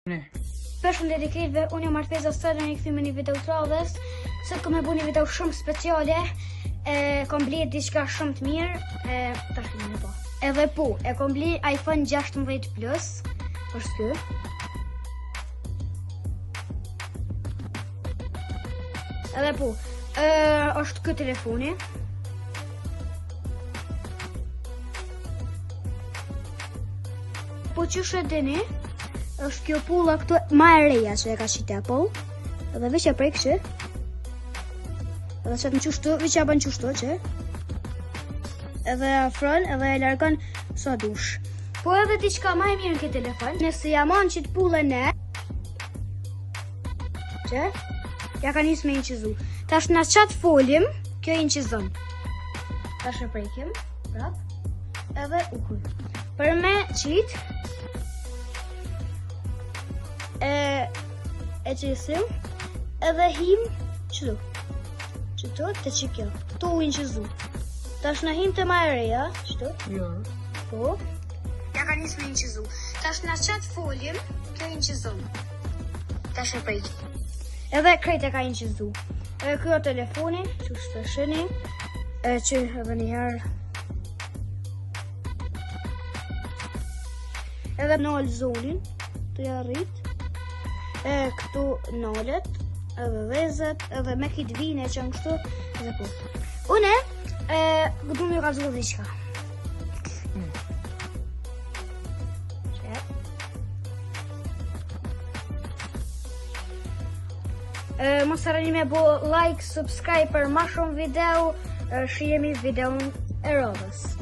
Përshëndetje krejtëve, unë jam Marteza sot në kthyer me një video të radhës. Sot kam bërë një video shumë speciale. Kam bler diçka shumë të mirë. Tash kemi po. Edhe po, e kam bler iPhone 16 Plus. Është ky. Edhe po, është ky telefoni. Po që shëdeni, është kjo pulla këtu ma e reja që e ka qite Apple. Edhe veç e prej kështë. Edhe që të në qështu, veç e bën qështu që. Edhe afron, edhe e largon sa dush. Po edhe diçka ma e mirë në këtë telefon. Nëse jamon që të pullën e që ja ka njës me inqizu. Tash në qatë folim, kjo inqizon. Tash e prejkim, prap. Edhe ukuj. Për me qitë e qesim edhe him qëtu të qikjo këtu u inqizu. Tash në him të ma e reja qëtu po ja ka njës me inqizu. Tash në qatë folim kjo inqizon. Tash e prejt edhe krejt e ka inqizu. Edhe kjo telefoni që shtë shëni që edhe njëherë edhe nëllë zonin të jarrit këtu nolet, edhe vezet, edhe me kitë vine që në kështu, edhe po. Une, du më ju ka zhullu diqka. Mos harroni me bo like, subscribe për ma shumë video, shihemi videon e radhës.